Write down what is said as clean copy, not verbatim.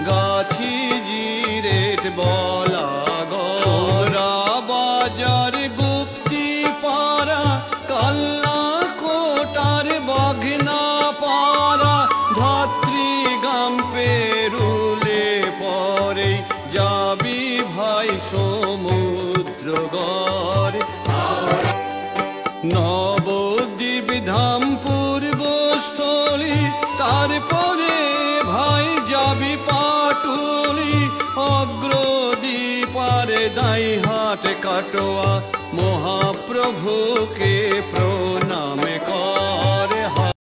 গাছি জিরেট বলা গরা বাজার গুপ্তি পাড়া কাল্লা কোটার বাঘনা পাড়া ধাত্রীগাম পেরুলে পরে যাবি ভাই সমুদ্রগড়। নবদ্বীপ ধাম পূর্বস্থলী তারপরে ভাই যাবি পাটুলি অগ্রদ্বীপারে দাইহাট কাটোয়া মহাপ্রভুকে